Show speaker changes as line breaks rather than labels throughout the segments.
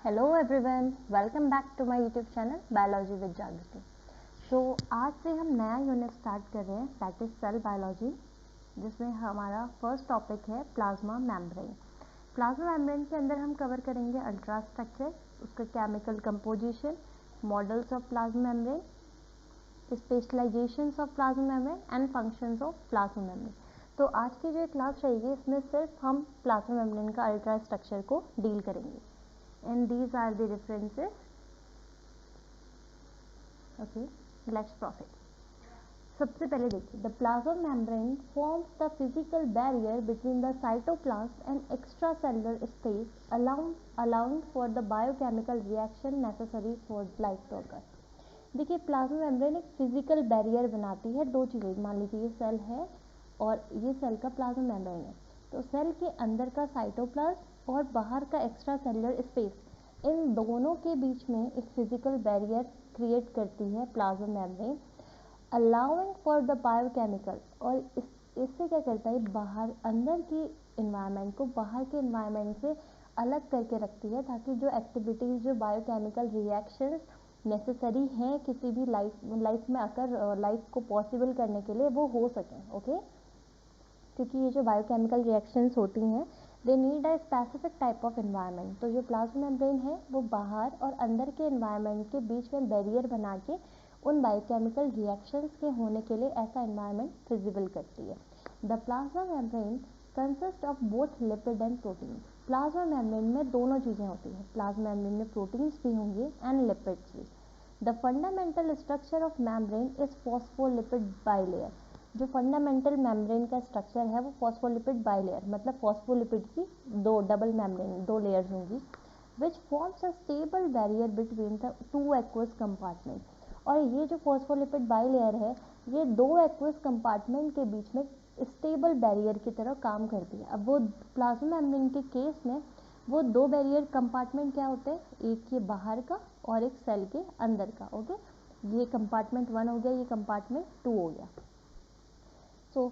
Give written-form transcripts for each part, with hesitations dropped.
Hello everyone, welcome back to my YouTube channel biology with Jagriti. तो आज से हम नया यूनिट स्टार्ट कर रहे हैं, दैट इज सेल बायोलॉजी, जिसमें हमारा फर्स्ट टॉपिक है प्लाज्मा मेम्ब्रेन। प्लाज्मा मेम्ब्रेन के अंदर हम कवर करेंगे अल्ट्रा स्ट्रक्चर, उसका chemical composition, models of plasma membrane, specialisations of plasma membrane and functions of plasma membrane. तो आज की जो क्लास रहेगी इसमें सिर्फ हम प्लाज्मा मेम्ब्रेन का अल्ट्रा स्ट्रक्चर को डील करेंगे। And these are the references. Okay, let's proceed. सबसे पहले देखिए, the plasma membrane forms the physical barrier between the cytoplasm and extracellular space, allowing for the biochemical reaction necessary for life to occur. देखिए, plasma membrane एक physical barrier बनाती है दो चीज़ें। मान लीजिए ये सेल है और ये सेल का प्लाज्मा मेम्ब्रेन है, तो सेल के अंदर का साइटोप्लाज्म और बाहर का एक्स्ट्रा सेलुलर स्पेस, इन दोनों के बीच में एक फिजिकल बैरियर क्रिएट करती है plasma membrane, allowing for the biochemical. और इससे क्या करता है, बाहर अंदर की इन्वायरमेंट को बाहर के इन्वायरमेंट से अलग करके रखती है, ताकि जो एक्टिविटीज़, जो बायोकेमिकल रिएक्शंस नेसेसरी हैं किसी भी लाइफ में आकर लाइफ को पॉसिबल करने के लिए, वो हो सकें। ओके, क्योंकि ये जो बायोकेमिकल रिएक्शंस होती हैं, they need a specific type of environment. तो जो प्लाज्मा मेम्ब्रेन है वो बाहर और अंदर के एनवायरनमेंट के बीच में बैरियर बना के उन बायोकेमिकल रिएक्शंस के होने के लिए ऐसा एनवायरनमेंट फिजिबल करती है। The plasma membrane consist of both lipid and protein. Plasma membrane में दोनों चीज़ें होती हैं, प्लाज्मा मेम्ब्रेन में प्रोटीन्स भी होंगे एंड लिपिड्स भी। The fundamental structure of membrane is phospholipid bilayer. जो फंडामेंटल मेम्ब्रेन का स्ट्रक्चर है वो फॉस्फोलिपिड बाइलेयर, मतलब फॉस्फोलिपिड की दो डबल मेम्ब्रेन, दो लेयर्स होंगी, which forms a stable barrier between the two aqueous compartment. और ये जो फॉस्फोलिपिड बाइलेयर है, ये दो एक्वस कंपार्टमेंट के बीच में स्टेबल बैरियर की तरह काम करती है। अब वो प्लाज्मा मेम्ब्रेन के केस में वो दो बैरियर कंपार्टमेंट क्या होते हैं, एक ये बाहर का और एक सेल के अंदर का। ओके, ये कंपार्टमेंट 1 हो गया, ये कंपार्टमेंट 2 हो गया। So,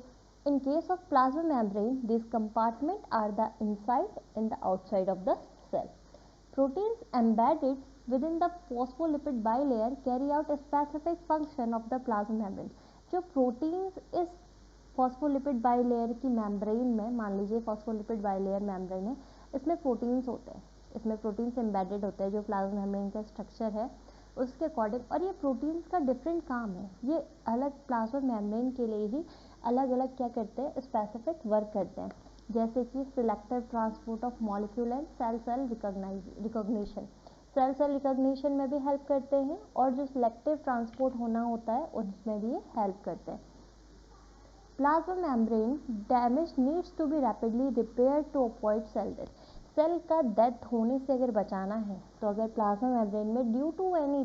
in case of plasma membrane, these compartments are the inside and the outside of the cell. Proteins embedded within the phospholipid bilayer carry out a specific function of the plasma membrane. जो proteins इस phospholipid bilayer की membrane में, मान लीजिए phospholipid bilayer membrane है, इसमें proteins होते हैं, इसमें proteins embedded होते हैं जो plasma membrane का structure है उसके अकॉर्डिंग। और ये प्रोटीन्स का डिफरेंट काम है, ये अलग प्लाज्मा मेम्ब्रेन के लिए ही अलग अलग क्या करते हैं, स्पेसिफिक वर्क करते हैं, जैसे कि selective transport of molecule and cell cell recognition. Cell cell recognition में भी हेल्प करते हैं और जो सिलेक्टिव ट्रांसपोर्ट होना होता है उसमें भी ये हेल्प करते हैं। Plasma membrane damage needs to be rapidly repaired to avoid cell death. Cell का डेथ होने से अगर बचाना है तो अगर प्लाज्मा मेम्ब्रेन में due to any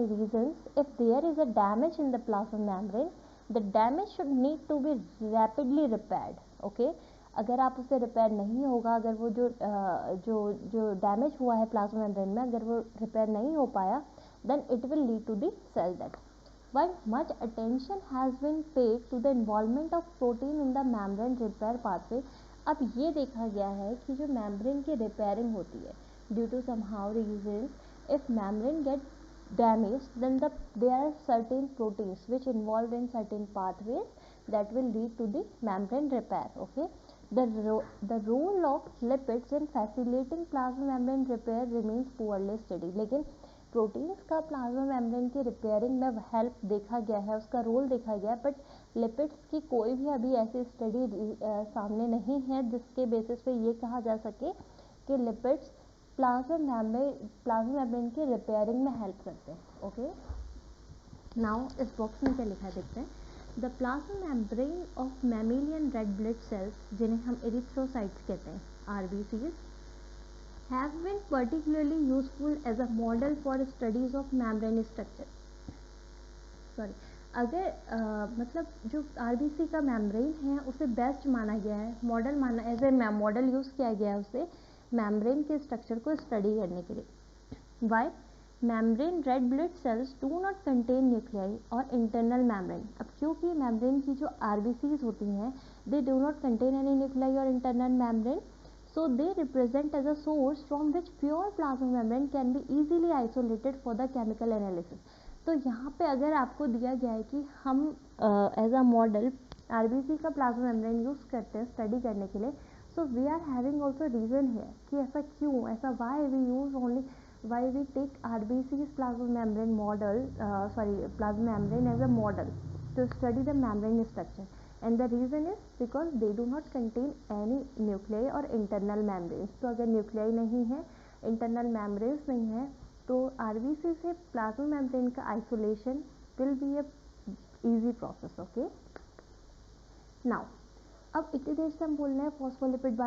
reasons if there is a damage in the plasma membrane, the damage should need to be rapidly repaired. Okay, अगर आप उसे रिपेयर नहीं होगा, अगर वो जो डैमेज हुआ है प्लाज्मा मेम्ब्रेन में, अगर वो रिपेयर नहीं हो पाया, then it will lead to the cell death. While much attention has been paid to the involvement of protein in the membrane repair pathway, अब ये देखा गया है कि जो membrane की repairing होती है, due to somehow reasons, if membrane get damaged, then there are certain proteins which involved in certain pathways that will lead to the membrane repair. Okay, the role of lipids in facilitating plasma membrane repair remains poorly studied. लेकिन proteins का plasma membrane की repairing में help देखा गया है, उसका role देखा गया है, बट लिपिड्स की कोई भी अभी ऐसी स्टडी सामने नहीं है जिसके बेसिस पे ये कहा जा सके कि लिपिड्स प्लाज्मा मेम्ब्रेन की रिपेयरिंग में हेल्प करते हैं। ओके, नाउ इस बॉक्स में क्या लिखा है देखते हैं। The plasma membrane of mammalian red blood sales, जिन्हें हम एरिथ्रोसाइट्स कहते हैं, RBCs, have been particularly useful as a model for studies of membrane structure. अगर मतलब जो RBC का मेम्ब्रेन है उसे बेस्ट माना गया है, मॉडल माना, एज ए मॉडल यूज़ किया गया है उसे मेम्ब्रेन के स्ट्रक्चर को स्टडी करने के लिए। Why membrane red blood cells do not contain nuclei और इंटरनल मेम्ब्रेन। अब क्योंकि मेम्ब्रेन की जो RBCs होती हैं, they do not contain any nuclei और internal membrane, So they represent as a source from which pure plasma membrane can be easily isolated for the chemical analysis. तो यहाँ पे अगर आपको दिया गया है कि हम एज अ मॉडल RBC का प्लाज्मा मेम्ब्रेन यूज़ करते हैं स्टडी करने के लिए, so we are having also reason है कि ऐसा क्यों, ऐसा why we use only, why we take RBC's plasma membrane model, plasma membrane as a model to study the membrane structure. And the reason is because they do not contain any nuclei or internal membranes. तो अगर nuclei नहीं है, internal membranes नहीं है, तो RBC से plasma membrane का isolation will be a easy process. Okay. Now, अब इतनी देर से हम बोल रहे हैं phospholipid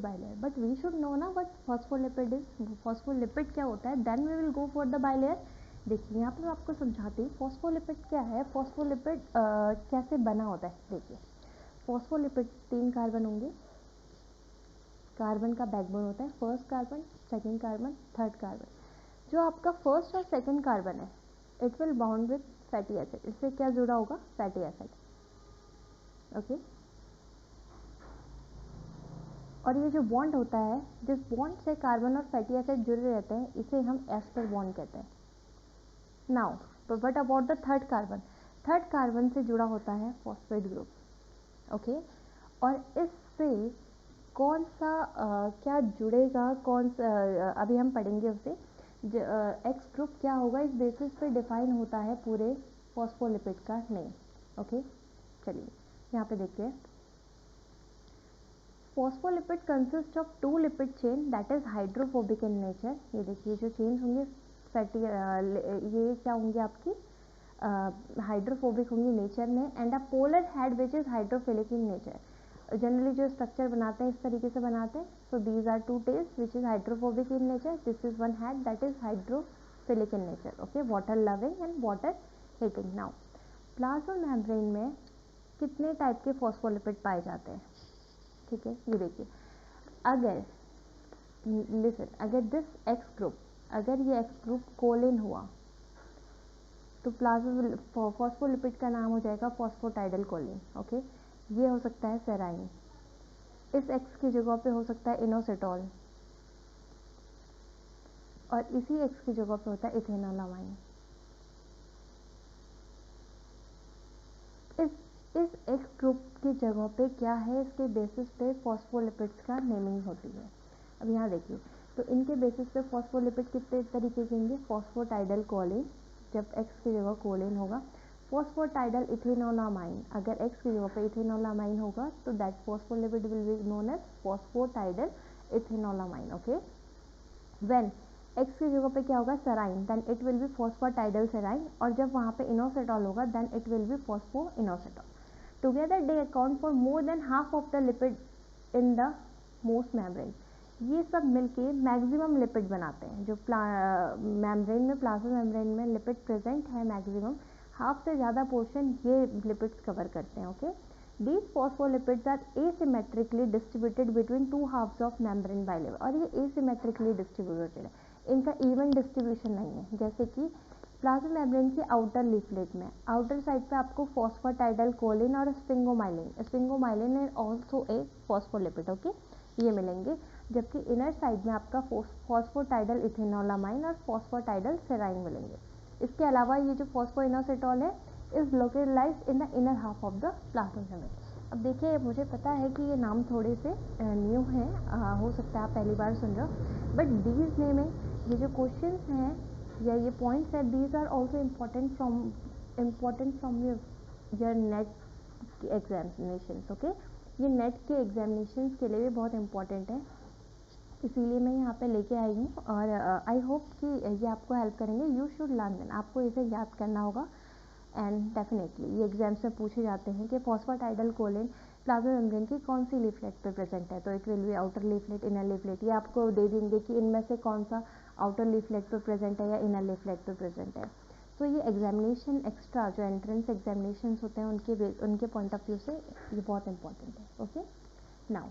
bilayer, but we should know ना what phospholipid is. Phospholipid क्या होता है? Then we will go for the bilayer. देखिए यहाँ पे मैं आपको समझाती हूँ फॉस्फोलिपिड क्या है, फॉस्फोलिपिड कैसे बना होता है. देखिए फॉस्फोलिपिड 3 कार्बन होंगे, कार्बन का बैकबोन होता है, first carbon, second carbon, third carbon. जो आपका फर्स्ट और सेकंड कार्बन है, it will bound with fatty acid. इससे क्या जुड़ा होगा? Fatty acid. ओके. और ये जो बॉन्ड होता है, जिस बॉन्ड से कार्बन और फैटी एसिड जुड़े रहते हैं, इसे हम एस्टर बॉन्ड कहते हैं. Now but about the third carbon, third carbon से जुड़ा होता है फॉस्फेट ग्रुप. ओके. और इससे कौन सा क्या जुड़ेगा, कौन सा अभी हम पढ़ेंगे उसे. एक्स ग्रुप क्या होगा, इस बेसिस पे डिफाइन होता है पूरे फॉस्फोलिपिड का नेम. ओके. चलिए यहाँ पे देखते हैं. Phospholipid consist of 2 lipid chain that is hydrophobic in nature. ये देखिए जो चेन होंगे फैटी, ये क्या होंगे आपकी हाइड्रोफोबिक होंगी नेचर में, and a polar head which is hydrophilic in nature. Generally जो स्ट्रक्चर बनाते हैं इस तरीके से बनाते हैं. So these are 2 tails which is hydrophobic in nature. This is one head that is hydrophilic in nature. Okay. Water loving and water hating. Now plasma membrane में कितने टाइप के फॉस्फोलिपिड पाए जाते हैं? ठीक है. ये देखिए, अगर लिसन, अगर दिस एक्स ग्रुप, अगर ये एक्स ग्रुप कोलिन हुआ तो प्लाज्मा फॉस्फोलिपिड का नाम हो जाएगा फॉस्फोटाइडल कोलिन. ओके. ये हो सकता है सेराइन. इस एक्स की जगह पे हो सकता है इनोसिटॉल, और इसी एक्स की जगह पे होता है इथेनोलामाइन. इस एक्स ग्रुप की जगह पे क्या है, इसके बेसिस पे फॉस्फोलिपिड्स का नेमिंग होती है. अब यहाँ देखिए, तो इनके बेसिस पे फॉस्फोलिपिड कितने तरीके के होंगे? फॉस्फोटाइडल कोलिन, जब एक्स की जगह कोलिन होगा. फॉस्फोटाइडल इथेनोलामाइन, अगर एक्स की जगह पे इथेनोलामाइन होगा तो that phospholipid will be known as phosphatidyl ethanolamine. Okay. When x की जगह पे क्या होगा? Serine, then it will be phosphatidyl serine. और जब वहाँ पे इनोसिटॉल होगा then it will be phospho inositol. Together they account for more than half of the lipid in the most membrane. ये सब मिलके मैक्सिमम लिपिड बनाते हैं. जो मेम्ब्रेन में, प्लाज्मा मेम्ब्रेन में लिपिड प्रेजेंट है, मैक्सिमम हाफ से ज़्यादा पोर्शन ये लिपिड्स कवर करते हैं. Okay. These phospholipids are asymmetrically distributed between 2 halves of membrane bilayer. और ये asymmetrically distributed है, इनका इवन डिस्ट्रीब्यूशन नहीं है. जैसे कि प्लाज्मा मेम्ब्रेन की आउटर लीफलेट में आउटर साइड पे आपको फॉस्फोटाइडल कोलिन और sphingomyelin and also a phospholipid, okay, ये मिलेंगे. जबकि इनर साइड में आपका फॉस्फोटाइडल इथेनोलामाइन और फॉस्फोटाइडल सेराइन मिलेंगे. इसके अलावा ये जो फॉस्फोइनोसिटॉल है is localised in the inner half of the plasma membrane. अब देखिए, मुझे पता है कि ये नाम थोड़े से न्यू हैं, हो सकता है आप पहली बार सुन रहे हो, बट दीज नेमिंग, ये जो क्वेश्चंस हैं या ये पॉइंट्स है, these are also important from your NET examination. Okay. ये नेट के एग्जामिनेशन के लिए भी बहुत इंपॉर्टेंट है, इसीलिए मैं यहाँ पे लेके आई हूँ. और आई होप कि ये आपको हेल्प करेंगे. यू शुड लर्न देन, आपको इसे याद करना होगा. एंड डेफिनेटली ये एग्जाम्स में पूछे जाते हैं कि फॉस्फोटाइडल कोलिन प्लाज्मा मेम्ब्रेन की कौन सी लीफलेट पे प्रेजेंट है. तो it will B outer leaflet, inner leaflet. ये आपको दे देंगे कि इनमें से कौन सा आउटर लीफलेट पे प्रेजेंट है या इनर लीफलेट पे प्रेजेंट है. तो ये एग्जामिनेशन एक्स्ट्रा जो एंट्रेंस एग्जामिनेशन होते हैं उनके पॉइंट ऑफ व्यू से ये बहुत इंपॉर्टेंट है. ओके. नाउ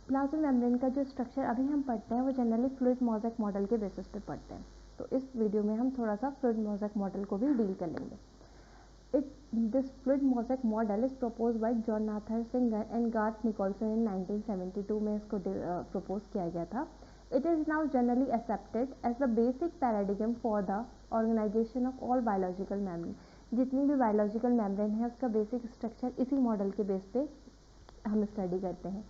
प्लाज्मा मेम्ब्रेन का जो स्ट्रक्चर अभी हम पढ़ते हैं वो जनरली फ्लूइड मोज़ेक मॉडल के बेसिस पे पढ़ते हैं. तो इस वीडियो में हम थोड़ा सा फ्लूइड मोज़ेक मॉडल को भी डील कर लेंगे. This fluid mosaic model is proposed by Jonathan Singer and Garth Nicholson in 1972 में इसको propose किया गया था. It is now generally accepted as the basic paradigm for the organization of all biological membrane. जितनी भी biological membrane है उसका basic structure इसी model के base पे हम study करते हैं.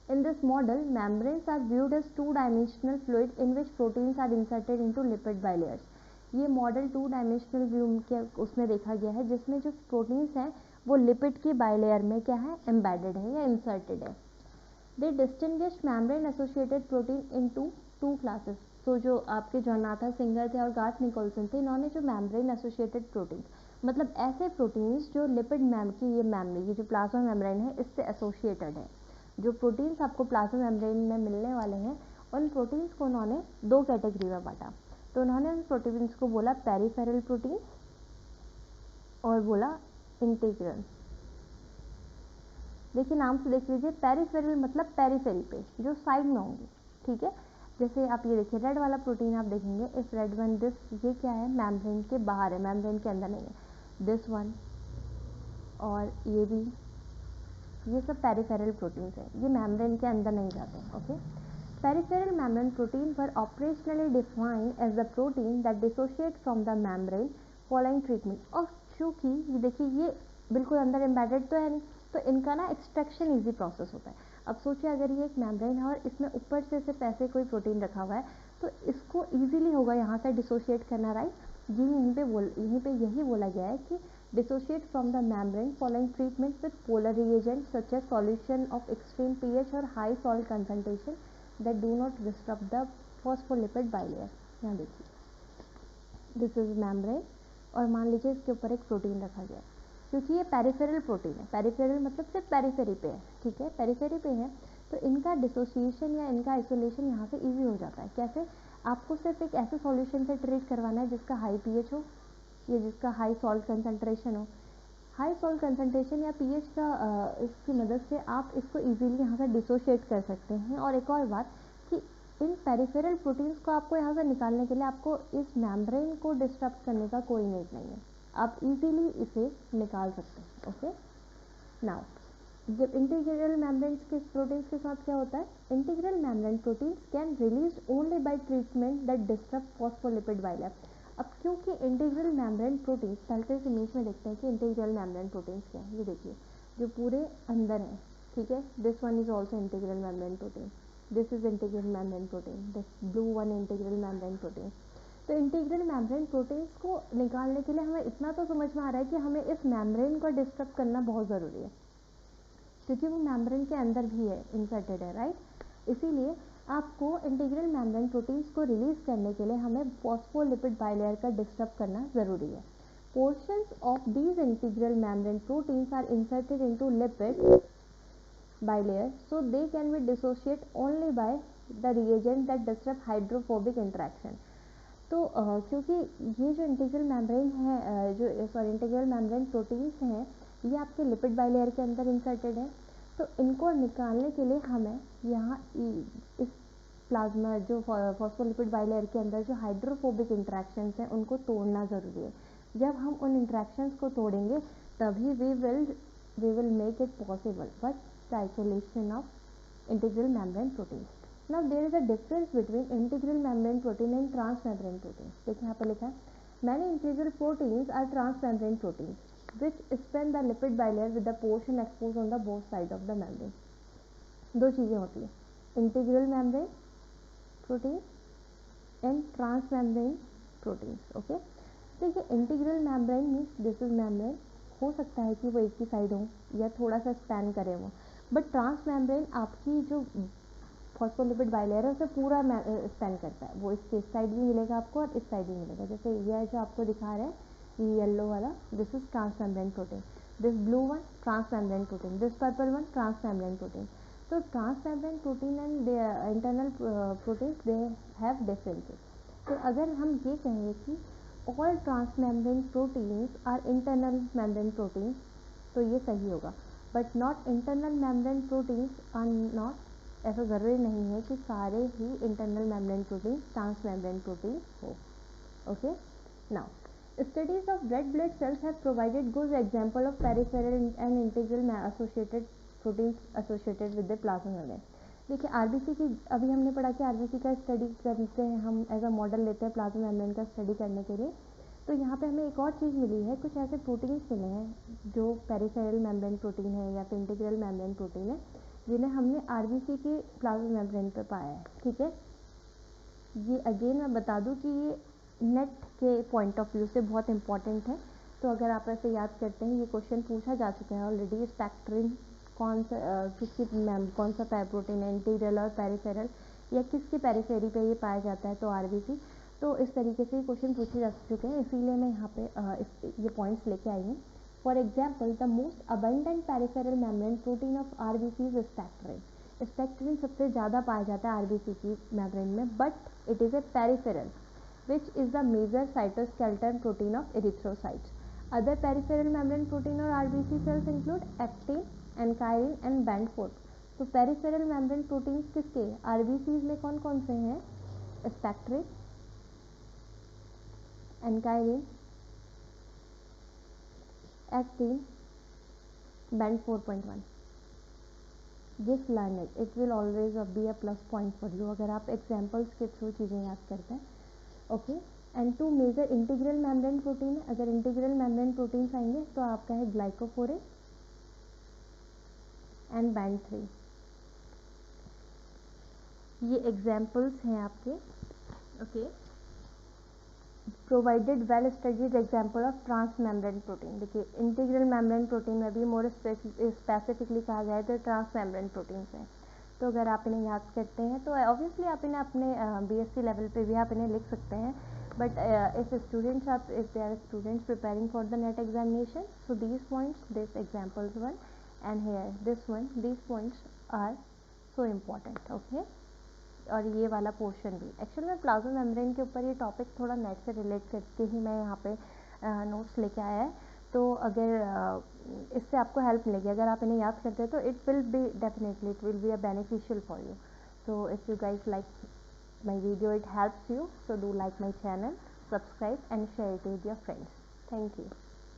In this model, membranes are viewed as two-dimensional fluid in which proteins are inserted into lipid bilayers. ये मॉडल टू डायमेंशनल व्यू के उसमें देखा गया है जिसमें जो प्रोटीन्स हैं वो लिपिड की बाइलेयर में क्या है, एम्बेडेड है या इंसर्टेड है. They distinguish membrane associated protein into two classes. So जो आपके जोनाथन सिंगर थे और गार्थ निकोलसन थे, इन्होंने जो मेम्ब्रेन एसोसिएटेड प्रोटीन मतलब ऐसे प्रोटीन्स जो लिपिड ये जो प्लाज्मा मेम्ब्रेन है इससे एसोसिएटेड है. जो प्रोटीन्स आपको प्लाज्मा मेम्ब्रेन में मिलने वाले हैं उन प्रोटीन्स को उन्होंने दो कैटेगरी में बांटा. तो उन्होंने उन प्रोटीन्स को बोला पेरिफेरल प्रोटीन और बोला इंटीग्रल. देखिए नाम से देख लीजिए, पेरिफेरल मतलब पेरिफेरी पे जो साइड में होंगे. ठीक है, जैसे आप ये देखिए रेड वाला प्रोटीन आप देखेंगे, इफ रेड वन दिस, ये क्या है, मेम्ब्रेन के बाहर है, मेम्ब्रेन के अंदर नहीं है. दिस वन और ये भी, ये सब पेरिफेरल प्रोटीन्स हैं, ये मेम्ब्रेन के अंदर नहीं जाते. Okay, peripheral membrane protein were operationally defined as the protein that dissociate from the membrane following treatment. और चूँकि ये देखिए ये बिल्कुल अंदर एम्बेडेड तो है नहीं, तो इनका ना एक्सट्रैक्शन इजी प्रोसेस होता है. अब सोचिए अगर ये एक मेम्ब्रेन है और इसमें ऊपर से सिर्फ ऐसे कोई प्रोटीन रखा हुआ है तो इसको इजीली होगा यहाँ से डिसोशिएट करना, राइट. यहीं पे यही बोला गया है कि dissociate from the membrane following treatment with polar reagents such as solution of extreme pH or high salt concentration that do not disrupt the phospholipid bilayer. यहाँ देखिए, this is membrane और मान लीजिए इसके ऊपर एक प्रोटीन रखा गया, क्योंकि ये पेरिफेरल प्रोटीन है. पेरिफेरल मतलब सिर्फ पेरिफेरी पे है. ठीक है, पेरिफेरी पे है तो इनका डिसोसिएशन या इनका आइसोलेशन यहाँ से इजी हो जाता है. कैसे, आपको सिर्फ एक ऐसे सॉल्यूशन से ट्रीट करवाना है जिसका हाई पीएच हो या जिसका हाई सॉल्ट कंसंट्रेशन हो. हाई सॉल्ट कंसंट्रेशन या पीएच का इसकी मदद से आप इसको इजीली यहाँ से डिसोशिएट कर सकते हैं. और एक और बात कि इन पेरिफेरल प्रोटीन्स को आपको यहाँ से निकालने के लिए आपको इस मेम्ब्रेन को डिस्टर्ब करने का कोई नीड नहीं है, आप इजीली इसे निकाल सकते हैं. ओके, नाउ जब इंटीग्रल मेम्ब्रेन्स के प्रोटीन्स के साथ क्या होता है, integral membrane proteins can release only by treatment that disturb phospholipid bilayer. अब क्योंकि इंटीग्रल मेम्ब्रेन प्रोटीन्स, पहले तो इस इमेज में देखते हैं कि इंटीग्रल मेम्ब्रेन प्रोटीन्स क्या है. ये देखिए जो पूरे अंदर है. ठीक है, this one is also integral membrane protein, this is integral membrane protein, this blue one integral membrane protein. तो इंटीग्रल मेम्ब्रेन प्रोटीन्स को निकालने के लिए हमें इतना तो समझ में आ रहा है कि हमें इस मेम्ब्रेन को डिस्टर्ब करना बहुत ज़रूरी है, क्योंकि वो मेम्ब्रेन के अंदर भी है, इंसर्टेड है, राइट. इसीलिए आपको इंटीग्रल मेम्ब्रेन प्रोटीन्स को रिलीज करने के लिए हमें फॉस्फोलिपिड बाइलेयर का डिस्टर्ब करना ज़रूरी है. Portions of these integral membrane proteins are inserted into lipid bilayer, so they can be dissociate only by the reagent that disrupt hydrophobic interaction. तो क्योंकि ये जो इंटीग्रल मेम्ब्रेन है इंटीग्रल मेम्ब्रेन प्रोटीन्स हैं, ये आपके लिपिड बाइलेयर के अंदर इंसर्टेड है. तो इनको निकालने के लिए हमें यहाँ इस प्लाज्मा जो फॉस्फोलिपिड बाइलेयर के अंदर जो हाइड्रोफोबिक इंटरेक्शंस हैं उनको तोड़ना ज़रूरी है. जब हम उन इंटरेक्शंस को तोड़ेंगे तभी we will make it possible but the isolation of integral membrane protein. Now there is a difference between integral membrane protein and transmembrane protein. देखिए यहाँ पे लिखा है, many integral proteins are transmembrane proteins which span the lipid bilayer with the portion exposed on the both sides of the membrane. दो चीज़ें होती है, integral membrane protein and transmembrane proteins. Okay, देखिए integral membrane means this is membrane, हो सकता है कि वो एक ही साइड हो या थोड़ा सा स्पैन करे वो, बट ट्रांस मेम्ब्रेन आपकी जो फॉस्फोलिपिड बाइलेयर है उसे पूरा स्पैन करता है. वो इसके इस साइड भी मिलेगा आपको और इस साइड भी मिलेगा. जैसे यह जो आपको दिखा रहे हैं ये येलो वाला, this is trans membrane protein, this blue one trans membrane protein, this purple one trans membrane protein. तो trans membrane protein and internal proteins they have differences. तो अगर हम ये कहें कि all transmembrane proteins are internal membrane proteins, तो ये सही होगा. but not internal membrane proteins are not, ऐसा ज़रूरी नहीं है कि सारे ही internal membrane proteins transmembrane proteins हो. okay, now Studies of red blood cells have provided good example of peripheral and integral associated proteins associated with the plasma membrane. देखिए RBC की अभी हमने पढ़ा कि आरबीसी का स्टडी करते हैं हम एज अ मॉडल लेते हैं प्लाज्मा मेम्ब्रेन का स्टडी करने के लिए। तो यहाँ पे हमें एक और चीज़ मिली है, कुछ ऐसे प्रोटीन्स मिले हैं जो पेरिफेरल मेम्ब्रेन प्रोटीन है या फिर इंटीग्रल मेम्ब्रेन प्रोटीन है, जिन्हें हमने आरबीसी के प्लाज्मा मेम्ब्रेन पे पाया है। ठीक है, ये अगेन मैं बता दूं कि ये नेट के पॉइंट ऑफ व्यू से बहुत इंपॉर्टेंट है। तो अगर आप ऐसे याद करते हैं, ये क्वेश्चन पूछा जा चुका है ऑलरेडी, स्पेक्ट्रिन कौन सा प्रोटीन है, इंटीग्रल और पेरिफेरल या किसकी पेरिफेरी पे ये पाया जाता है, तो आरबीसी। तो इस तरीके से क्वेश्चन पूछे जा चुके हैं, इसीलिए मैं यहाँ पे ये पॉइंट्स लेके आई हूँ। For example, the most abundant peripheral membrane protein of RBC is spectrin. Spectrin सबसे ज़्यादा पाया जाता है आरबीसी की मेम्ब्रेन में, but it is a peripheral which is the major cytoskeleton protein of erythrocytes. Other peripheral membrane protein or RBC cells include actin, ankyrin and band 4। तो peripheral membrane proteins किसके RBCs में कौन कौन से हैं? Spectrin, एनकाइरिन, actin, band 4.1। Just learn it, it will always be a plus point for you अगर आप examples के थ्रू चीज़ें याद करते हैं। Okay, and two major integral membrane protein है, अगर इंटीग्रल मेम्ब्रेन प्रोटीन्स आएंगे तो आपका है ग्लाइकोफोरेज एंड बैंड 3। ये एग्जाम्पल्स हैं आपके। Okay, provided well studied example of trans membrane protein. देखिए इंटीग्रल मेम्ब्रेन प्रोटीन में भी मोर स्पेसिफिकली कहा जाए तो ट्रांस मेम्ब्रेन प्रोटीन्स हैं। तो अगर आप इन्हें याद करते हैं तो ऑब्वियसली आप इन्हें अपने बीएससी लेवल पे भी आप इन्हें लिख सकते हैं, but if they are students preparing for the NET examination, so these points, this examples one and here this one, these points are so important। okay, और ये वाला पोर्शन भी एक्चुअली में प्लाज्मा मेम्ब्रेन के ऊपर ये टॉपिक थोड़ा net से रिलेट करके ही मैं यहाँ पे नोट्स लेके आया है। तो अगर इससे आपको हेल्प मिलेगी, अगर आप इन्हें याद करते हैं तो it will be definitely it will be a beneficial for you. So if you guys like my video, it helps you, so do like my channel, subscribe and share it with your friends. Thank you.